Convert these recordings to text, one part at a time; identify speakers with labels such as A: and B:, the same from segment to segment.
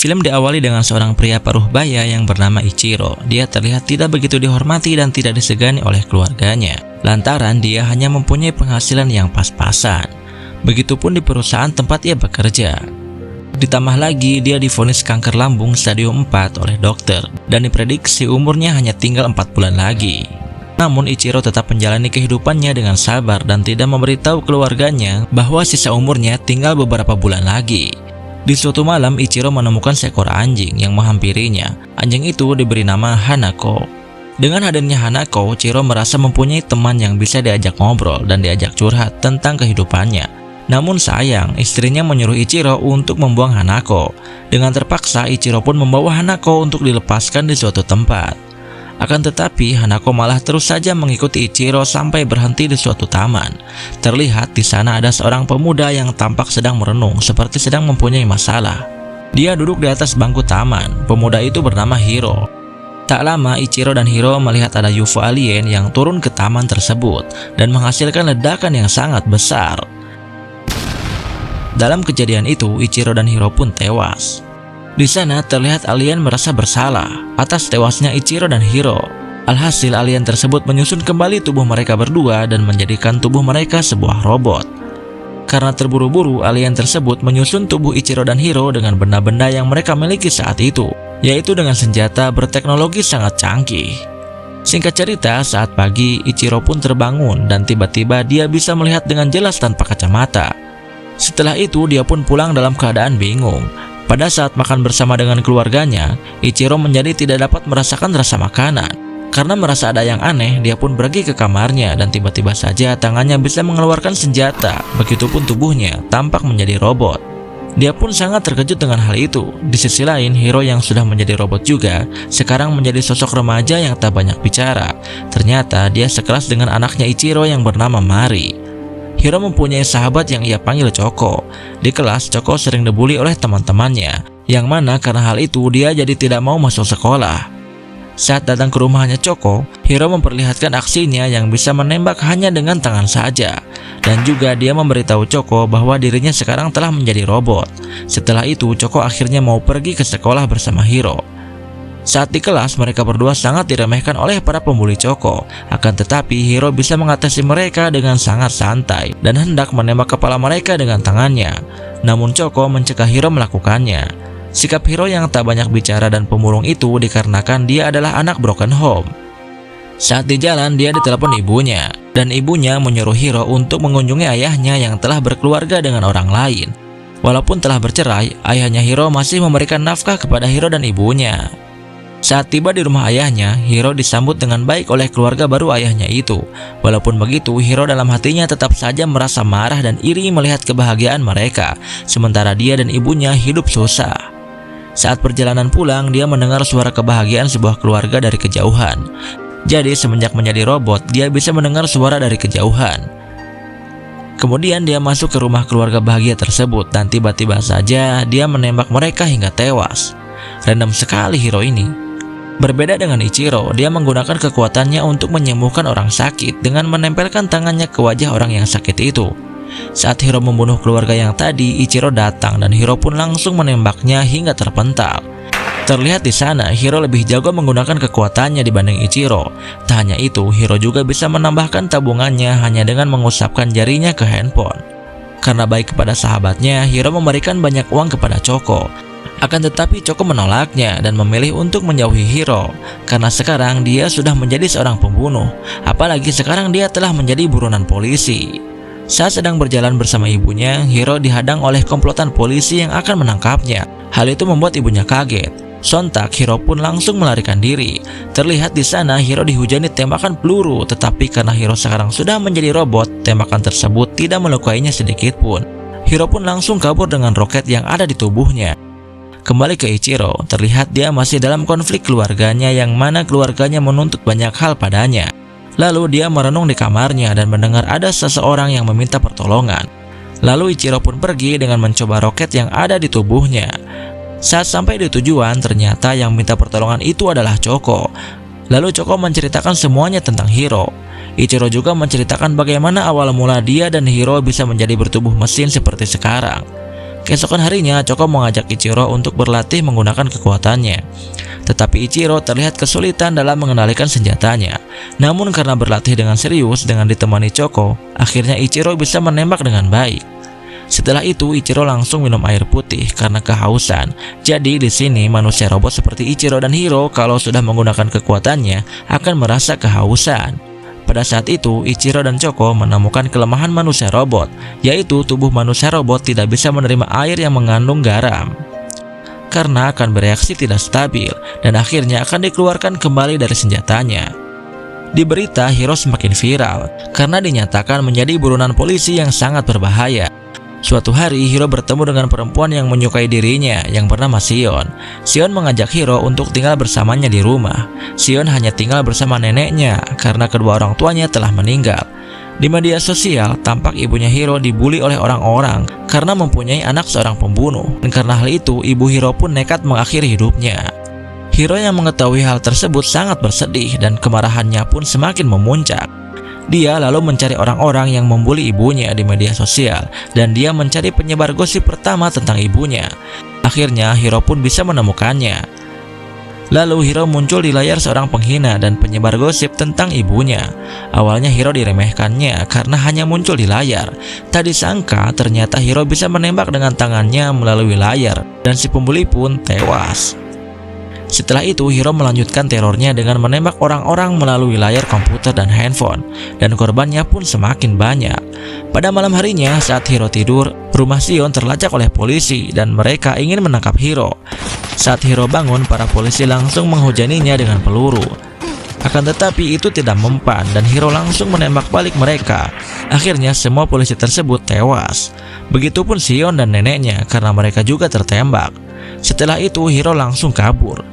A: Film diawali dengan seorang pria paruh baya yang bernama Ichiro. Dia terlihat tidak begitu dihormati dan tidak disegani oleh keluarganya, lantaran dia hanya mempunyai penghasilan yang pas-pasan. Begitupun di perusahaan tempat ia bekerja. Ditambah lagi, dia divonis kanker lambung stadium 4 oleh dokter, dan diprediksi umurnya hanya tinggal 4 bulan lagi. Namun Ichiro tetap menjalani kehidupannya dengan sabar dan tidak memberitahu keluarganya bahwa sisa umurnya tinggal beberapa bulan lagi. Di suatu malam, Ichiro menemukan seekor anjing yang menghampirinya. Anjing itu diberi nama Hanako. Dengan hadirnya Hanako, Ichiro merasa mempunyai teman yang bisa diajak ngobrol dan diajak curhat tentang kehidupannya. Namun sayang, istrinya menyuruh Ichiro untuk membuang Hanako. Dengan terpaksa, Ichiro pun membawa Hanako untuk dilepaskan di suatu tempat. Akan tetapi, Hanako malah terus saja mengikuti Ichiro sampai berhenti di suatu taman. Terlihat di sana ada seorang pemuda yang tampak sedang merenung, seperti sedang mempunyai masalah. Dia duduk di atas bangku taman. Pemuda itu bernama Hiro. Tak lama, Ichiro dan Hiro melihat ada UFO alien yang turun ke taman tersebut dan menghasilkan ledakan yang sangat besar. Dalam kejadian itu, Ichiro dan Hiro pun tewas. Di sana terlihat alien merasa bersalah atas tewasnya Ichiro dan Hiro. Alhasil alien tersebut menyusun kembali tubuh mereka berdua dan menjadikan tubuh mereka sebuah robot. Karena terburu-buru, alien tersebut menyusun tubuh Ichiro dan Hiro dengan benda-benda yang mereka miliki saat itu, yaitu dengan senjata berteknologi sangat canggih. Singkat cerita, saat pagi Ichiro pun terbangun dan tiba-tiba dia bisa melihat dengan jelas tanpa kacamata. Setelah itu dia pun pulang dalam keadaan bingung. Pada saat makan bersama dengan keluarganya, Ichiro menjadi tidak dapat merasakan rasa makanan. Karena merasa ada yang aneh, dia pun pergi ke kamarnya dan tiba-tiba saja tangannya bisa mengeluarkan senjata. Begitupun tubuhnya tampak menjadi robot. Dia pun sangat terkejut dengan hal itu. Di sisi lain, Hiro yang sudah menjadi robot juga, sekarang menjadi sosok remaja yang tak banyak bicara. Ternyata dia sekelas dengan anaknya Ichiro yang bernama Mari. Hiro mempunyai sahabat yang ia panggil Choco. Di kelas, Choco sering dibully oleh teman-temannya, yang mana karena hal itu dia jadi tidak mau masuk sekolah. Saat datang ke rumahnya Choco, Hiro memperlihatkan aksinya yang bisa menembak hanya dengan tangan saja. Dan juga dia memberitahu Choco bahwa dirinya sekarang telah menjadi robot. Setelah itu, Choco akhirnya mau pergi ke sekolah bersama Hiro. Saat di kelas, mereka berdua sangat diremehkan oleh para pembuli Choco. Akan tetapi, Hiro bisa mengatasi mereka dengan sangat santai dan hendak menembak kepala mereka dengan tangannya. Namun Choco mencegah Hiro melakukannya. Sikap Hiro yang tak banyak bicara dan pemurung itu dikarenakan dia adalah anak broken home. Saat di jalan, dia ditelepon ibunya, dan ibunya menyuruh Hiro untuk mengunjungi ayahnya yang telah berkeluarga dengan orang lain. Walaupun telah bercerai, ayahnya Hiro masih memberikan nafkah kepada Hiro dan ibunya. Saat tiba di rumah ayahnya, Hiro disambut dengan baik oleh keluarga baru ayahnya itu. Walaupun begitu, Hiro dalam hatinya tetap saja merasa marah dan iri melihat kebahagiaan mereka, sementara dia dan ibunya hidup susah. Saat perjalanan pulang, dia mendengar suara kebahagiaan sebuah keluarga dari kejauhan. Jadi semenjak menjadi robot, dia bisa mendengar suara dari kejauhan. Kemudian dia masuk ke rumah keluarga bahagia tersebut dan tiba-tiba saja dia menembak mereka hingga tewas. Random sekali Hiro ini. Berbeda dengan Ichiro, dia menggunakan kekuatannya untuk menyembuhkan orang sakit dengan menempelkan tangannya ke wajah orang yang sakit itu. Saat Hiro membunuh keluarga yang tadi, Ichiro datang dan Hiro pun langsung menembaknya hingga terpental. Terlihat di sana, Hiro lebih jago menggunakan kekuatannya dibanding Ichiro. Tak hanya itu, Hiro juga bisa menambahkan tabungannya hanya dengan mengusapkan jarinya ke handphone. Karena baik kepada sahabatnya, Hiro memberikan banyak uang kepada Choco. Akan tetapi Choco menolaknya dan memilih untuk menjauhi Hiro, karena sekarang dia sudah menjadi seorang pembunuh. Apalagi sekarang dia telah menjadi buronan polisi. Saat sedang berjalan bersama ibunya, Hiro dihadang oleh komplotan polisi yang akan menangkapnya. Hal itu membuat ibunya kaget. Sontak Hiro pun langsung melarikan diri. Terlihat di sana Hiro dihujani tembakan peluru, tetapi karena Hiro sekarang sudah menjadi robot, tembakan tersebut tidak melukainya sedikit pun. Hiro pun langsung kabur dengan roket yang ada di tubuhnya. Kembali ke Ichiro, terlihat dia masih dalam konflik keluarganya yang mana keluarganya menuntut banyak hal padanya. Lalu dia merenung di kamarnya dan mendengar ada seseorang yang meminta pertolongan. Lalu Ichiro pun pergi dengan mencoba roket yang ada di tubuhnya. Saat sampai di tujuan, ternyata yang minta pertolongan itu adalah Choco. Lalu Choco menceritakan semuanya tentang Hiro. Ichiro juga menceritakan bagaimana awal mula dia dan Hiro bisa menjadi bertubuh mesin seperti sekarang. Keesokan harinya, Choco mengajak Ichiro untuk berlatih menggunakan kekuatannya. Tetapi Ichiro terlihat kesulitan dalam mengendalikan senjatanya. Namun karena berlatih dengan serius dengan ditemani Choco, akhirnya Ichiro bisa menembak dengan baik. Setelah itu, Ichiro langsung minum air putih karena kehausan. Jadi di sini manusia robot seperti Ichiro dan Hiro kalau sudah menggunakan kekuatannya akan merasa kehausan. Pada saat itu, Ichiro dan Choco menemukan kelemahan manusia robot, yaitu tubuh manusia robot tidak bisa menerima air yang mengandung garam karena akan bereaksi tidak stabil dan akhirnya akan dikeluarkan kembali dari senjatanya. Di berita, Hiro semakin viral karena dinyatakan menjadi buronan polisi yang sangat berbahaya. Suatu hari, Hiro bertemu dengan perempuan yang menyukai dirinya yang bernama Shion. Shion mengajak Hiro untuk tinggal bersamanya di rumah. Shion hanya tinggal bersama neneknya karena kedua orang tuanya telah meninggal. Di media sosial, tampak ibunya Hiro dibully oleh orang-orang karena mempunyai anak seorang pembunuh. Dan karena hal itu, ibu Hiro pun nekat mengakhiri hidupnya. Hiro yang mengetahui hal tersebut sangat bersedih dan kemarahannya pun semakin memuncak. Dia lalu mencari orang-orang yang membuli ibunya di media sosial dan dia mencari penyebar gosip pertama tentang ibunya. Akhirnya Hiro pun bisa menemukannya. Lalu Hiro muncul di layar seorang penghina dan penyebar gosip tentang ibunya. Awalnya Hiro diremehkannya karena hanya muncul di layar. Tak disangka ternyata Hiro bisa menembak dengan tangannya melalui layar dan si pembuli pun tewas. Setelah itu, Hiro melanjutkan terornya dengan menembak orang-orang melalui layar komputer dan handphone, dan korbannya pun semakin banyak. Pada malam harinya, saat Hiro tidur, rumah Shion terlacak oleh polisi dan mereka ingin menangkap Hiro. Saat Hiro bangun, para polisi langsung menghujaninya dengan peluru. Akan tetapi itu tidak mempan dan Hiro langsung menembak balik mereka. Akhirnya semua polisi tersebut tewas. Begitupun Shion dan neneknya karena mereka juga tertembak. Setelah itu, Hiro langsung kabur.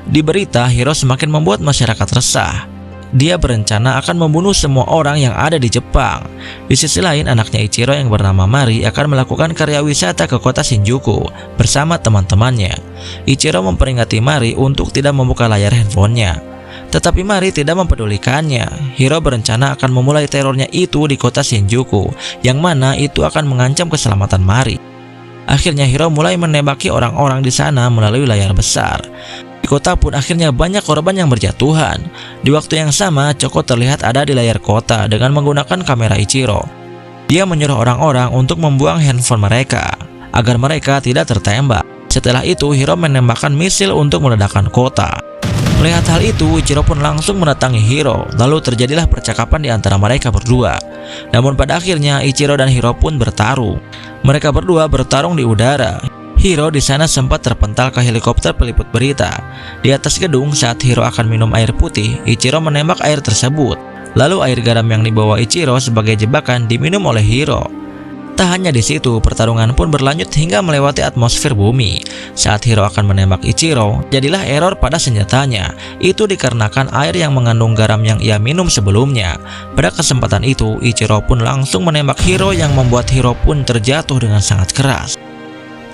A: Di berita, Hiro semakin membuat masyarakat resah. Dia berencana akan membunuh semua orang yang ada di Jepang. Di sisi lain, anaknya Ichiro yang bernama Mari akan melakukan karya wisata ke kota Shinjuku bersama teman-temannya. Ichiro memperingati Mari untuk tidak membuka layar handphonenya. Tetapi Mari tidak mempedulikannya. Hiro berencana akan memulai terornya itu di kota Shinjuku, yang mana itu akan mengancam keselamatan Mari. Akhirnya Hiro mulai menembaki orang-orang di sana melalui layar besar. Di kota pun akhirnya banyak korban yang berjatuhan. Di waktu yang sama, Choco terlihat ada di layar kota dengan menggunakan kamera Ichiro. Dia menyuruh orang-orang untuk membuang handphone mereka agar mereka tidak tertembak. Setelah itu, Hiro menembakkan misil untuk meledakkan kota. Melihat hal itu, Ichiro pun langsung mendatangi Hiro. Lalu terjadilah percakapan di antara mereka berdua. Namun pada akhirnya Ichiro dan Hiro pun bertarung. Mereka berdua bertarung di udara. Hiro di sana sempat terpental ke helikopter peliput berita. Di atas gedung saat Hiro akan minum air putih, Ichiro menembak air tersebut. Lalu air garam yang dibawa Ichiro sebagai jebakan diminum oleh Hiro. Tak hanya di situ, pertarungan pun berlanjut hingga melewati atmosfer bumi. Saat Hiro akan menembak Ichiro, jadilah error pada senjatanya. Itu dikarenakan air yang mengandung garam yang ia minum sebelumnya. Pada kesempatan itu, Ichiro pun langsung menembak Hiro yang membuat Hiro pun terjatuh dengan sangat keras.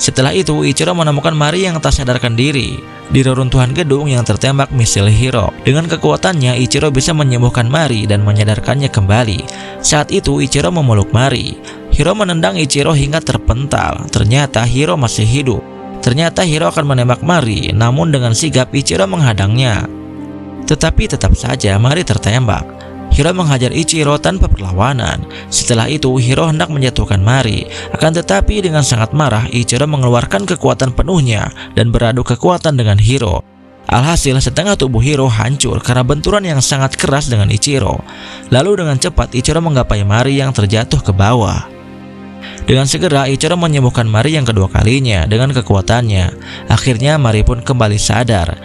A: Setelah itu, Ichiro menemukan Mari yang tak sadarkan diri di reruntuhan gedung yang tertembak misil Hiro. Dengan kekuatannya, Ichiro bisa menyembuhkan Mari dan menyadarkannya kembali. Saat itu, Ichiro memeluk Mari. Hiro menendang Ichiro hingga terpental. Ternyata Hiro masih hidup. Ternyata Hiro akan menembak Mari, namun dengan sigap Ichiro menghadangnya. Tetapi tetap saja Mari tertembak. Hiro menghajar Ichiro tanpa perlawanan. Setelah itu, Hiro hendak menjatuhkan Mari. Akan tetapi dengan sangat marah, Ichiro mengeluarkan kekuatan penuhnya dan beradu kekuatan dengan Hiro. Alhasil, setengah tubuh Hiro hancur karena benturan yang sangat keras dengan Ichiro. Lalu dengan cepat Ichiro menggapai Mari yang terjatuh ke bawah. Dengan segera Ichiro menyembuhkan Mari yang kedua kalinya dengan kekuatannya. Akhirnya Mari pun kembali sadar.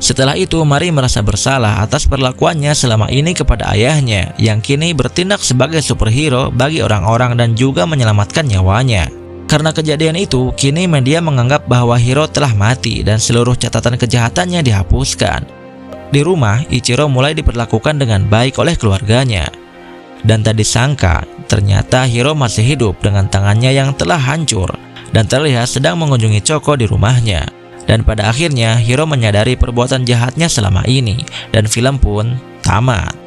A: Setelah itu, Mari merasa bersalah atas perlakuannya selama ini kepada ayahnya yang kini bertindak sebagai superhero bagi orang-orang dan juga menyelamatkan nyawanya. Karena kejadian itu, kini media menganggap bahwa Hiro telah mati dan seluruh catatan kejahatannya dihapuskan. Di rumah, Ichiro mulai diperlakukan dengan baik oleh keluarganya. Dan tak disangka, ternyata Hiro masih hidup dengan tangannya yang telah hancur dan terlihat sedang mengunjungi Choco di rumahnya. Dan pada akhirnya Hiro menyadari perbuatan jahatnya selama ini dan film pun tamat.